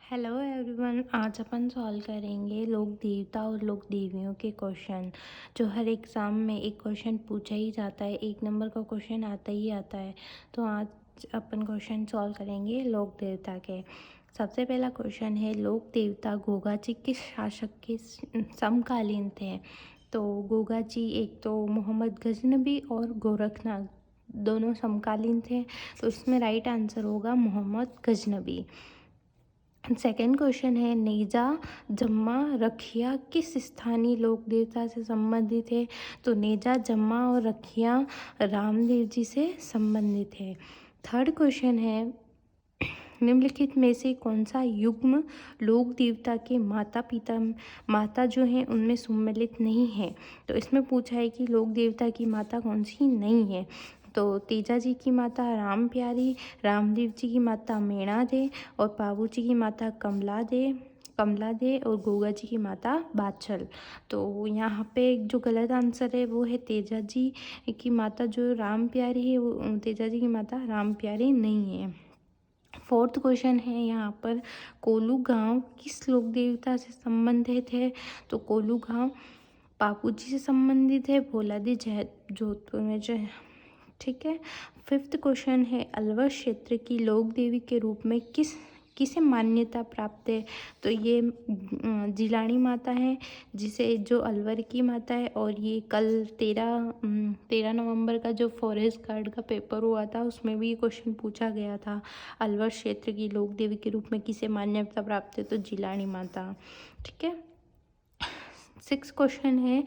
Hello everyone, आज अपन solve करेंगे लोक देवता और लोक देवियों के क्वेश्चन। जो हर एग्ज़ाम में एक क्वेश्चन पूछा ही जाता है, 1 नंबर का क्वेश्चन आता ही आता है। तो आज अपन क्वेश्चन सॉल्व करेंगे लोक देवता के। सबसे पहला क्वेश्चन है, लोक देवता गोगा जी किस शासक के समकालीन थे? तो गोगा जी एक तो मोहम्मद गजनबी और गोरखनाथ दोनों समकालीन थे, तो इसमें राइट आंसर होगा मोहम्मद गजनबी। सेकेंड क्वेश्चन है, नेजा जम्मा रखिया किस स्थानीय लोक देवता से संबंधित है? तो नेजा जम्मा और रखिया रामदेव जी से संबंधित है। थर्ड क्वेश्चन है, निम्नलिखित में से कौन सा युग्म लोक देवता के माता जो हैं उनमें सम्मिलित नहीं है? तो इसमें पूछा है कि लोक देवता की माता कौन सी नहीं है। तो तेजा जी की माता राम प्यारी, रामदेव जी की माता मेणा दे और पाबू जी की माता कमला दे और गोगा जी की माता बाछल। तो यहाँ पे जो गलत आंसर है वो है तेजा जी की माता जो राम प्यारी है, वो तेजा जी की माता राम प्यारी नहीं है। फोर्थ क्वेश्चन है यहाँ पर, कोलू गांव किस लोक देवता से संबंधित है? तो कोलू गांव बापू जी से संबंधित है, भोलादी जोधपुर में जो है। ठीक है। फिफ्थ क्वेश्चन है, अलवर क्षेत्र की लोक देवी के रूप में किसे मान्यता प्राप्त है? तो ये जिलानी माता है, जिसे जो अलवर की माता है। और ये कल 13 नवंबर का जो फॉरेस्ट गार्ड का पेपर हुआ था उसमें भी ये क्वेश्चन पूछा गया था, अलवर क्षेत्र की लोक देवी के रूप में किसे मान्यता प्राप्त है? तो जिलानी माता। ठीक है। सिक्स क्वेश्चन है,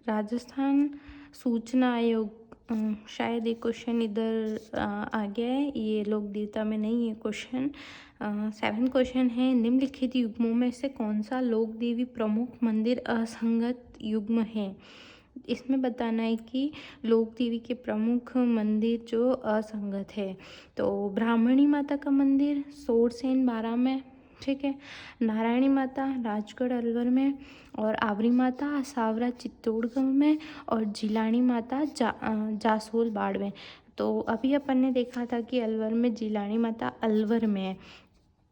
राजस्थान सूचना आयोग, शायद ये क्वेश्चन इधर आ गया है, ये लोक देवता में नहीं है क्वेश्चन। सेवन क्वेश्चन है, निम्नलिखित युग्मों में से कौन सा लोक देवी प्रमुख मंदिर असंगत युग्म है? इसमें बताना है कि लोक देवी के प्रमुख मंदिर जो असंगत है। तो ब्राह्मणी माता का मंदिर सोरसेन बारा में, ठीक है, नारायणी माता राजगढ़ अलवर में, और आवरी माता सावरा चित्तौड़गढ़ में, और जिलानी माता जासोल बाढ़ में। तो अभी अपन ने देखा था कि अलवर में जिलानी माता अलवर में है,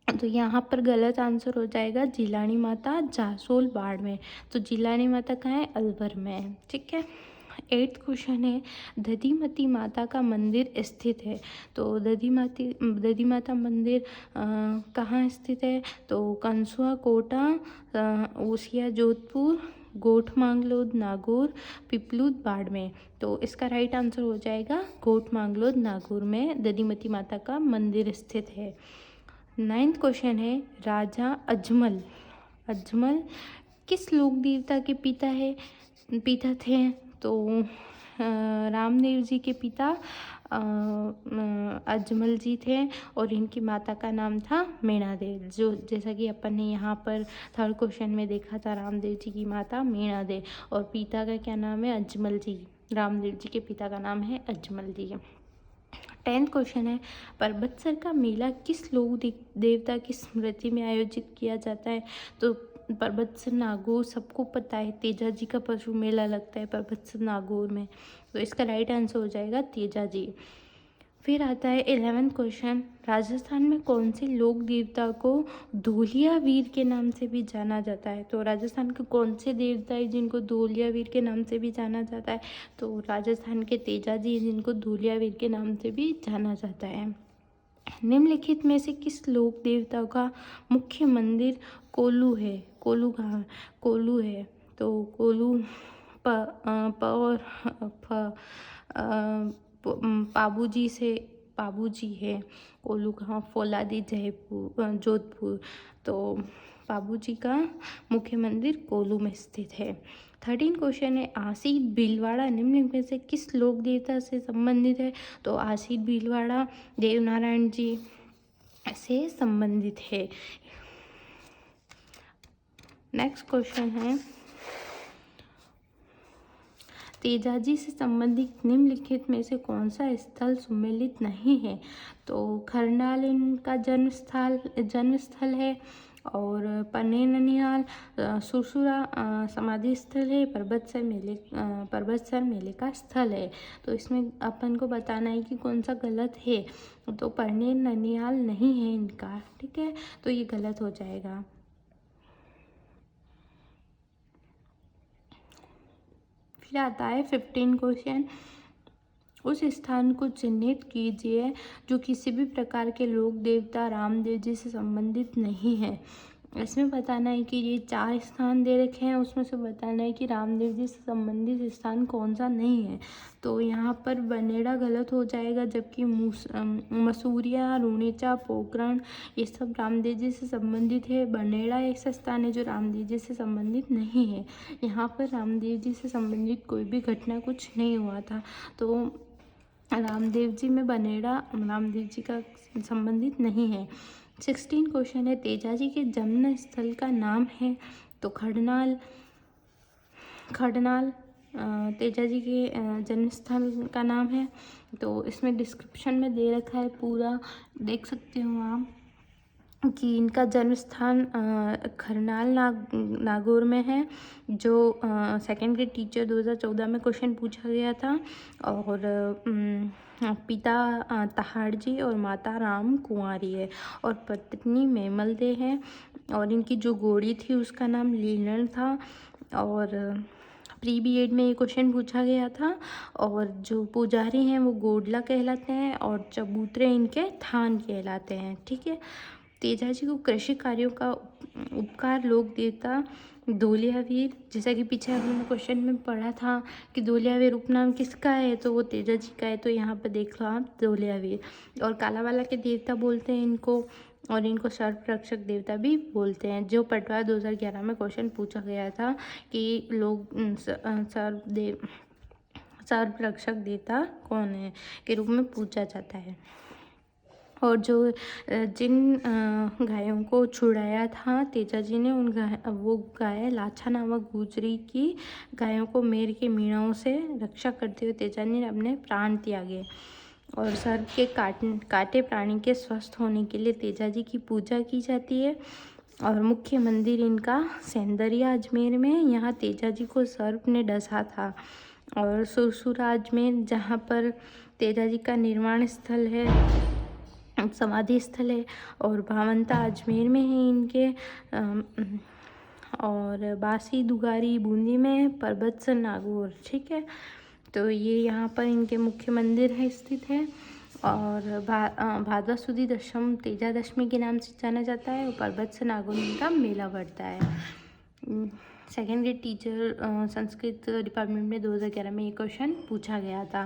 तो यहाँ पर गलत आंसर हो जाएगा जिलानी माता जासोल बाढ़ में। तो जिलानी माता कहाँ है? अलवर में है। ठीक है। एट्थ क्वेश्चन है, दधिमती माता का मंदिर स्थित है? तो दधी माता मंदिर कहाँ स्थित है? तो कंसुआ कोटा, ओसिया जोधपुर, गोठ मांगलोद नागौर, पिपलूद बाड़मेर। तो इसका राइट आंसर हो जाएगा गोठ मांगलोद नागौर में दधिमती माता का मंदिर स्थित है। नाइन्थ क्वेश्चन है, राजा अजमल किस लोक देवता के पिता थे? तो रामदेव जी के पिता अजमल जी थे, और इनकी माता का नाम था मीणा देव, जो जैसा कि अपन ने यहाँ पर थर्ड क्वेश्चन में देखा था, रामदेव जी की माता मीणा देव और पिता का क्या नाम है? अजमल जी। रामदेव जी के पिता का नाम है अजमल जी। 10th क्वेश्चन है, परबतसर का मेला किस लोक देवता की स्मृति में आयोजित किया जाता है? तो परबतसर नागौर सबको पता है, तेजा जी का पशु मेला लगता है परबतसर नागौर में, तो इसका राइट आंसर हो जाएगा तेजा जी। फिर आता है 11th क्वेश्चन, राजस्थान में कौन से लोक देवता को धूलिया वीर के नाम से भी जाना जाता है? तो राजस्थान के कौन से देवता है जिनको धूलिया वीर के नाम से भी जाना जाता है? तो राजस्थान के तेजा जी जिनको धूलिया वीर के नाम से भी जाना जाता है। निम्नलिखित में से किस लोक देवता का मुख्य मंदिर कोलू है? कोलू कहाँ? कोलू है, तो कोलू और पाबू जी है। कोलू कहाँ? फौलादी जोधपुर। तो पाबू जी का मुख्य मंदिर कोलू में स्थित है। 13 क्वेश्चन है, आसीत भीलवाड़ा निम्न में से किस लोक देवता से संबंधित है? तो आसीत भीलवाड़ा देवनारायण जी से संबंधित है। नेक्स्ट क्वेश्चन है, तेजाजी से संबंधित निम्नलिखित में से कौन सा स्थल सम्मिलित नहीं है? तो खरनाल इनका जन्म स्थल है, और पन्ने ननिहाल सुरसुरा समाधि स्थल है, पर्वतसर मेले का स्थल है। तो इसमें अपन को बताना है कि कौन सा गलत है। तो पन्ने ननिहाल नहीं है इनका, ठीक है, तो ये गलत हो जाएगा। फिर आता है 15 क्वेश्चन। उस स्थान को चिन्हित कीजिए जो किसी भी प्रकार के लोक देवता रामदेव जी से संबंधित नहीं है। इसमें बताना है कि ये 4 स्थान दे रखे हैं, उसमें से बताना है कि रामदेव जी से संबंधित स्थान कौन सा नहीं है। तो यहाँ पर बनेड़ा गलत हो जाएगा, जबकि मसूरिया, रुणेचा, पोखरण ये सब रामदेव जी से संबंधित है। बनेड़ा ऐसा स्थान है जो रामदेव जी से संबंधित नहीं है। यहाँ पर रामदेव जी से संबंधित कोई भी घटना कुछ नहीं हुआ था। तो रामदेव जी में बनेड़ा रामदेव जी का संबंधित नहीं है। 16 क्वेश्चन है, तेजाजी के जन्म स्थल का नाम है। तो खडनाल तेजाजी के जन्म स्थल का नाम है। तो इसमें डिस्क्रिप्शन में दे रखा है, पूरा देख सकते हो आप कि इनका जन्म स्थान खरनाल नागौर में है, जो सेकेंड ग्रेड टीचर 2014 में क्वेश्चन पूछा गया था। और पिता तहाड़ जी और माता राम कुंवारी है और पत्नी मैमल दे है। और इनकी जो घोड़ी थी उसका नाम लीलन था। और प्री बीएड में ये क्वेश्चन पूछा गया था। और जो पुजारी हैं वो गोडला कहलाते हैं और चबूतरे इनके थान कहलाते हैं, ठीक है। तेजाजी को कृषि कार्यों का उपकार लोक देवता धोलियावीर, जैसा कि पीछे हमने क्वेश्चन में पढ़ा था कि धोलियावीर उपनाम किसका है, तो वो तेजाजी का है। तो यहाँ पर देख लो आप, धोलियावीर। और कालावाला के देवता बोलते हैं इनको, और इनको सर्प रक्षक देवता भी बोलते हैं। जो पटवार 2011 में क्वेश्चन पूछा गया था कि लोग सर्प रक्षक देवता कौन है के रूप में पूछा जाता है। और जो जिन गायों को छुड़ाया था तेजाजी ने, वो गाय लाछा नामक गुजरी की गायों को मेर के मीणाओं से रक्षा करते हुए तेजाजी ने अपने प्राण त्यागे। और सर्प के काटे प्राणी के स्वस्थ होने के लिए तेजाजी की पूजा की जाती है। और मुख्य मंदिर इनका सेंदरिया अजमेर में, यहाँ तेजाजी को सर्प ने डसा था। और सुरसुरा अजमेर, जहाँ पर तेजाजी का निर्वाण स्थल है, समाधि स्थल है। और भावंता अजमेर में है इनके। और बासी दुगारी बूंदी में, पर्वतसर नागौर, ठीक है। तो ये यहाँ पर इनके मुख्य मंदिर है स्थित है। और भादवा सुदी दशम तेजा दशमी के नाम से जाना जाता है। और पर्वतसर नागौर का मेला बढ़ता है। Second grade teacher Sanskrit department में 2011 में ये क्वेश्चन पूछा गया था।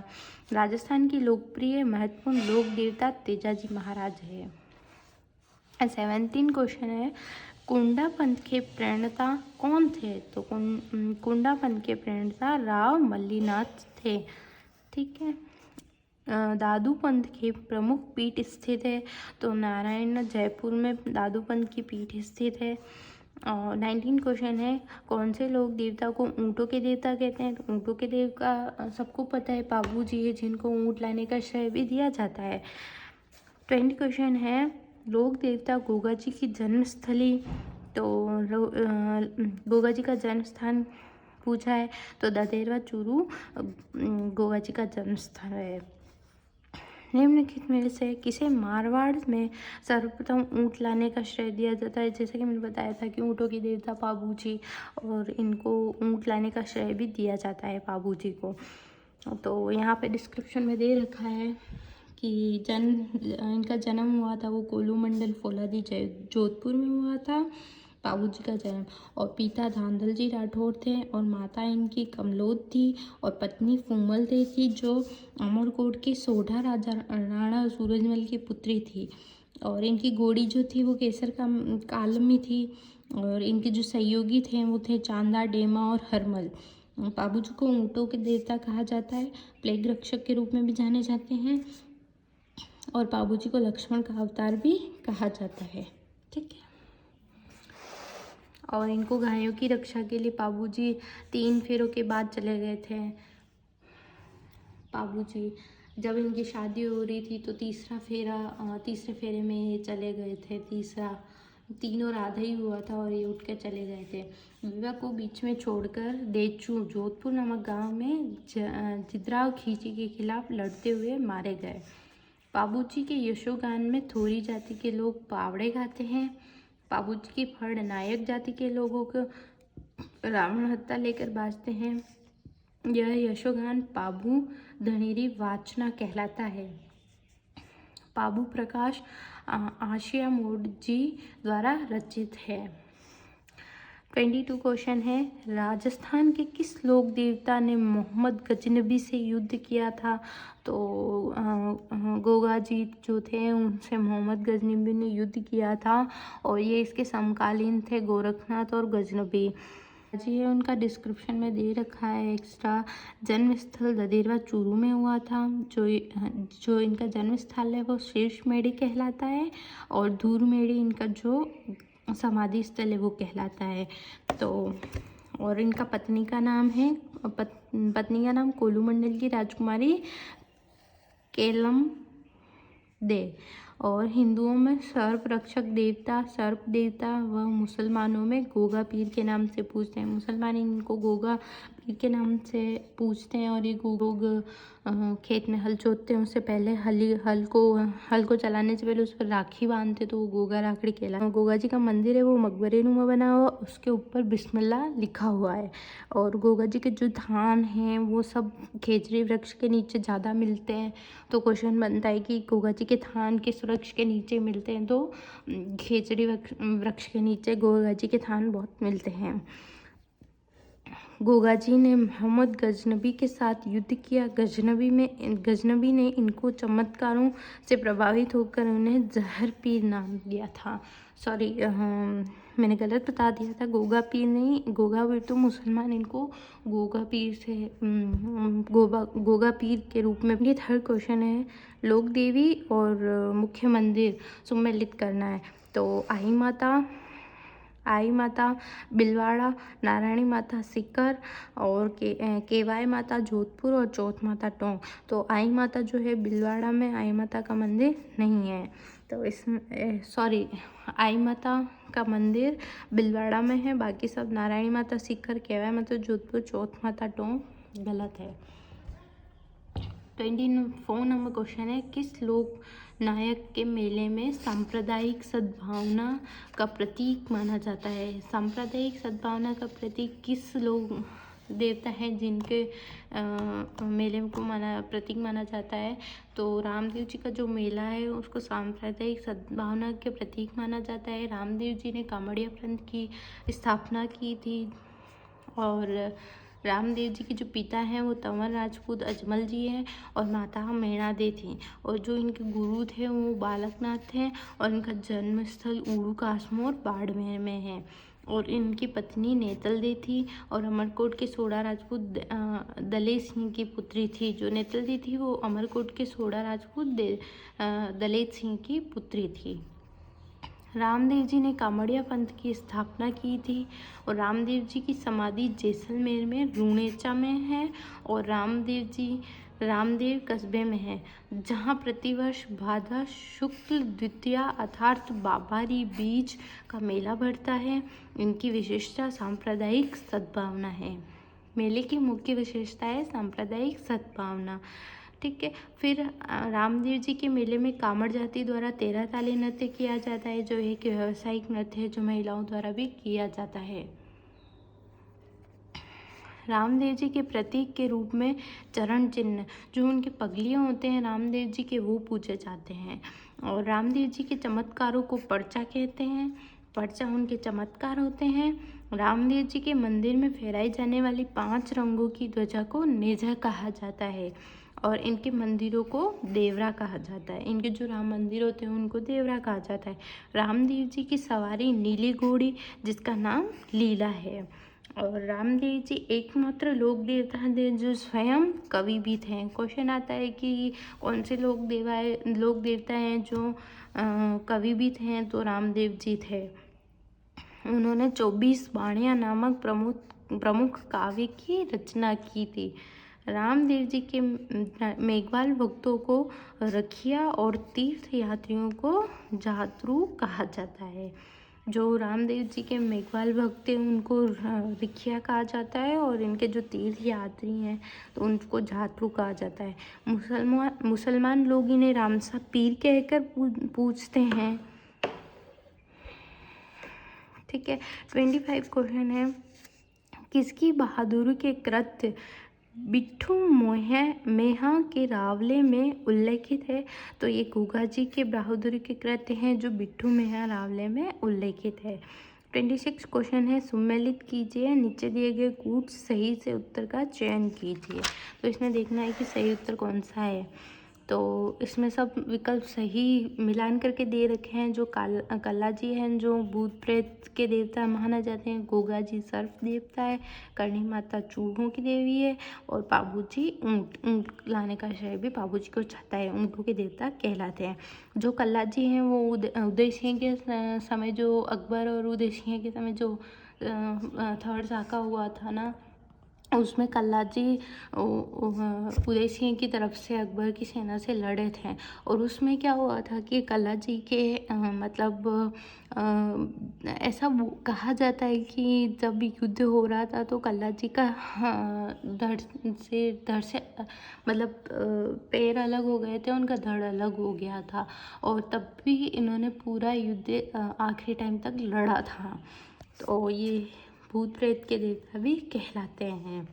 राजस्थान की लोकप्रिय महत्वपूर्ण लोक देवता तेजाजी महाराज है। 17 क्वेश्चन है, कुंडा पंथ के प्रणेता कौन थे? तो कुंडा पंथ के प्रणेता राव मल्लीनाथ थे, ठीक है। दादू पंथ के प्रमुख पीठ स्थित है। तो नारायण जयपुर में दादू पंथ की पीठ स्थित है। 19 क्वेश्चन है, कौन से लोक देवता को ऊँटों के देवता कहते हैं? तो ऊँटों के देवता सबको पता है, पाबू जी है, जिनको ऊँट लाने का श्रेय भी दिया जाता है। 20 क्वेश्चन है, लोक देवता गोगा जी की जन्मस्थली। तो गोगा जी का जन्म स्थान पूछा है, तो ददेरवा चूरू गोगा जी का जन्म स्थान है। निम्नलिखित में से किसे मारवाड़ में सर्वप्रथम ऊँट लाने का श्रेय दिया जाता है? जैसे कि मैंने बताया था कि ऊँटों की देवता पाबू जी, और इनको ऊँट लाने का श्रेय भी दिया जाता है पाबू जी को। तो यहाँ पे डिस्क्रिप्शन में दे रखा है कि इनका जन्म हुआ था वो कोलू मंडल फौलादी जोधपुर में हुआ था, पाबू जी का जन्म। और पिता धांधल जी राठौर थे और माता इनकी कमलोद थी और पत्नी फूमल दे थी, जो अमरकोट के सोढ़ा राजा राणा सूरजमल की पुत्री थी। और इनकी घोड़ी जो थी वो केसर का कालमी थी। और इनके जो सहयोगी थे वो थे चांदा, डेमा और हरमल। पाबू जी को ऊँटों के देवता कहा जाता है, प्लेग रक्षक के रूप में भी जाने जाते हैं। और पाबू जी को लक्ष्मण का अवतार भी कहा जाता है, ठीक है। और इनको गायों की रक्षा के लिए पाबू जी 3 फेरों के बाद चले गए थे। पाबू जी जब इनकी शादी हो रही थी तो तीसरे फेरे में ये चले गए थे, तीसरा तीनों राधा ही हुआ था और ये उठ कर चले गए थे। विवाह को बीच में छोड़कर देचू जोधपुर नामक गांव में जिद्राव खींची के खिलाफ लड़ते हुए मारे गए। पाबूजी के यशोगान में थोरी जाति के लोग पावड़े गाते हैं। पाबूजी की फड़ नायक जाति के लोगों को रावण हत्या लेकर बाजते हैं। यह यशोगान पाबू धनेरी वाचना कहलाता है। पाबू प्रकाश आशिया मोडजी द्वारा रचित है। 22 क्वेश्चन है, राजस्थान के किस लोक देवता ने मोहम्मद गजनबी से युद्ध किया था? तो गोगा जी जो थे उनसे मोहम्मद गजनबी ने युद्ध किया था और ये इसके समकालीन थे, गोरखनाथ और गजनबी जी है। उनका डिस्क्रिप्शन में दे रखा है एक्स्ट्रा। जन्म स्थल ददेरवा चूरू में हुआ था। जो इनका जन्म स्थल है वो शीर्ष मेड़ी कहलाता है और धूर मेड़ी इनका जो समाधि स्थल है वो कहलाता है। तो और इनका पत्नी का नाम है पत्नी का नाम कोलू मंडल की राजकुमारी केलम दे। और हिंदुओं में सर्प रक्षक देवता सर्प देवता व मुसलमानों में गोगा पीर के नाम से पूजते हैं। मुसलमान इनको गोगा पीर के नाम से पूजते हैं। और ये लोग खेत में हल जोतते हैं उससे पहले हल को चलाने से पहले उस पर राखी बांधते, तो वो गोगा राखड़ी कहलाता है। गोगा जी का मंदिर है वो मकबरे नुमा बना हुआ, उसके ऊपर बिस्मिल्लाह लिखा हुआ है। और गोगा जी के जो धान हैं वो सब खेजड़ी वृक्ष के नीचे ज़्यादा मिलते हैं। तो क्वेश्चन बनता है कि गोगा जी के थान किस वृक्ष के नीचे मिलते हैं? तो खेजड़ी वृक्ष के नीचे गोगा जी के थान बहुत मिलते हैं। गोगा जी ने मोहम्मद गजनबी के साथ युद्ध किया। गजनबी ने इनको चमत्कारों से प्रभावित होकर उन्हें जहर पीर नाम दिया था। सॉरी, मैंने गलत बता दिया था, गोगा पीर नहीं, गोगा पीर तो मुसलमान इनको गोगा पीर के रूप में। ये थर्ड क्वेश्चन है, लोक देवी और मुख्य मंदिर सम्मिलित करना है। तो आई माता बिलवाड़ा, नारायणी माता सीकर और केवाई माता जोधपुर और चौथ माता टोंक। तो आई माता जो है बिलवाड़ा में आई माता का मंदिर नहीं है। तो आई माता का मंदिर बिलवाड़ा में है, बाकी सब नारायणी माता सीकर, केवाई माता जोधपुर, चौथ माता टोंक गलत है। 24 नंबर क्वेश्चन है, किस लोक नायक के मेले में सांप्रदायिक सद्भावना का प्रतीक माना जाता है? सांप्रदायिक सद्भावना का प्रतीक किस लोक देवता है जिनके मेले को प्रतीक माना जाता है? तो रामदेव जी का जो मेला है उसको सांप्रदायिक सद्भावना के प्रतीक माना जाता है। रामदेव जी ने कामड़िया पंथ की स्थापना की थी। और रामदेव जी के जो पिता हैं वो तंवर राजपूत अजमल जी हैं और माता मीणा दे थी। और जो इनके गुरु थे वो बालकनाथ थे और इनका जन्म स्थल उड़ू कासमोर बाड़मेर में है। और इनकी पत्नी नेतल दे थी और अमरकोट के सोड़ा राजपूत दलेर सिंह की पुत्री थी। जो नेतल दी थी वो अमरकोट के सोड़ा राजपूत दलेर सिंह की पुत्री थी। रामदेव जी ने कामड़िया पंथ की स्थापना की थी और रामदेव जी की समाधि जैसलमेर में रूणेचा में है और रामदेव कस्बे में है, जहाँ प्रतिवर्ष भाद्र शुक्ल द्वितीया अर्थात बाबारी बीज का मेला बढ़ता है। इनकी विशेषता सांप्रदायिक सद्भावना है। मेले की मुख्य विशेषता है सांप्रदायिक सद्भावना। ठीक है, फिर रामदेव जी के मेले में कामड़ जाति द्वारा 13 ताली नृत्य किया जाता है, जो एक व्यावसायिक नृत्य है जो महिलाओं द्वारा भी किया जाता है। रामदेव जी के प्रतीक के रूप में चरण चिन्ह, जो उनके पगलियाँ होते हैं रामदेव जी के, वो पूजे जाते हैं। और रामदेव जी के चमत्कारों को पर्चा कहते हैं। पर्चा उनके चमत्कार होते हैं। रामदेव जी के मंदिर में फहराई जाने वाली 5 रंगों की ध्वजा को नेजा कहा जाता है और इनके मंदिरों को देवरा कहा जाता है। इनके जो राम मंदिर होते हैं उनको देवरा कहा जाता है। रामदेव जी की सवारी नीली घोड़ी जिसका नाम लीला है। और रामदेव जी एकमात्र लोक देवता हैं जो स्वयं कवि भी थे। क्वेश्चन आता है कि कौन से लोक देवता हैं जो कवि भी थे? तो रामदेव जी थे। उन्होंने 24 वाणियाँ नामक प्रमुख काव्य की रचना की थी। रामदेव जी के मेघवाल भक्तों को रखिया और तीर्थ यात्रियों को जातरू कहा जाता है। जो रामदेव जी के मेघवाल भक्त थे उनको रिखिया कहा जाता है, और इनके जो तीर्थ यात्री हैं तो उनको झातरू कहा जाता है। मुसलमान लोग इन्हें रामसा पीर कहकर पूजते हैं। ठीक है, 25 क्वेश्चन है, किसकी बहादुरी के कृत्य बिट्ठू मेहा के रावले में उल्लेखित है? तो ये घूघा जी के बहादुरी के कृत्य हैं जो बिट्ठू मेहा रावले में उल्लेखित है। 26 क्वेश्चन है, सुमेलित कीजिए, नीचे दिए गए कूट सही से उत्तर का चयन कीजिए। तो इसमें देखना है कि सही उत्तर कौन सा है। तो इसमें सब विकल्प सही मिलान करके दे रखे हैं। जो कल्ला जी हैं जो भूत प्रेत के देवता माना जाते हैं, गोगा जी सर्प देवता है, करणी माता चूहों की देवी है, और पाबू जी ऊँट लाने का श्रेय भी पाबू जी को चाहता है, ऊँटों के देवता कहलाते हैं। जो कल्ला जी हैं वो उदय सिंह के समय, जो अकबर और उदय सिंह के समय जो थर्ड साका हुआ था ना, उसमें कल्ला जी उदय सिंह की तरफ से अकबर की सेना से लड़े थे। और उसमें क्या हुआ था कि कल्ला जी के ऐसा कहा जाता है कि जब युद्ध हो रहा था तो कल्ला जी का धड़ से मतलब पैर अलग हो गए थे, उनका धड़ अलग हो गया था, और तब भी इन्होंने पूरा युद्ध आखिरी टाइम तक लड़ा था। तो ये भूत प्रेत के देवता भी कहलाते हैं।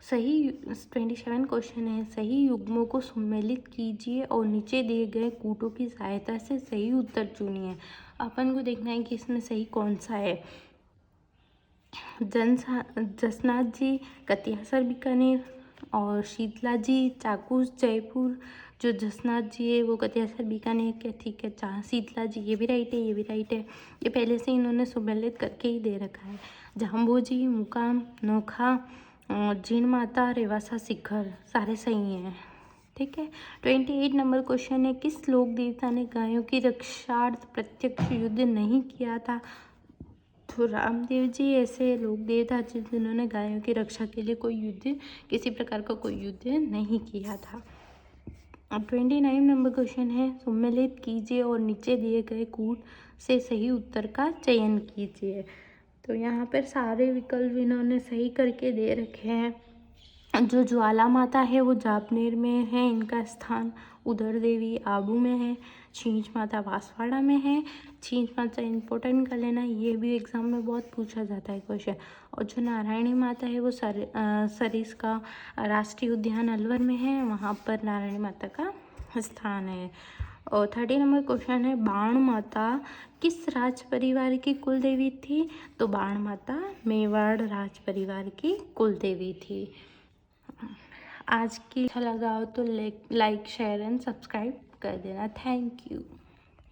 सही 27 क्वेश्चन है, सही युग्मों को सम्मिलित कीजिए और नीचे दिए गए कूटों की सहायता से सही उत्तर चुनिए। अपन को देखना है कि इसमें सही कौन सा है। जसनाथ जी कतियासर बीकानेर, और शीतला जी चाकूस जयपुर। जो जसनाथ जी है वो कतियासर बीकानेर के, ठीक है। शीतला जी ये भी राइट है, ये भी राइट है, ये पहले से इन्होंने सम्मिलित करके ही दे रखा है। जाम्बोजी मुकाम नोखा, जीण माता रेवासा शिखर, सारे सही हैं। ठीक है, 28 नंबर क्वेश्चन है, किस लोक देवता ने गायों की रक्षार्थ प्रत्यक्ष युद्ध नहीं किया था? तो रामदेव जी ऐसे लोक देवता जिन्होंने गायों की रक्षा के लिए कोई युद्ध, किसी प्रकार का कोई युद्ध नहीं किया था। अब 29 नंबर क्वेश्चन है, सम्मिलित कीजिए और नीचे दिए गए कूट से सही उत्तर का चयन कीजिए। तो यहाँ पर सारे विकल्प इन्होंने सही करके दे रखे हैं। जो ज्वाला माता है वो जापनेर में है, इनका स्थान। उदर देवी आबू में है। छींच माता बांसवाड़ा में है। छींच माता इम्पोर्टेंट कर लेना, ये भी एग्जाम में बहुत पूछा जाता है क्वेश्चन। और जो नारायणी माता है वो सरिस का राष्ट्रीय उद्यान अलवर में है, वहाँ पर नारायणी माता का स्थान है। और 30 नंबर क्वेश्चन है, बाण माता किस राज परिवार की कुल देवी थी? तो बाण माता मेवाड़ राज परिवार की कुल देवी थी। आज की अच्छा लगा हो तो लाइक शेयर एंड सब्सक्राइब कर देना। Thank you.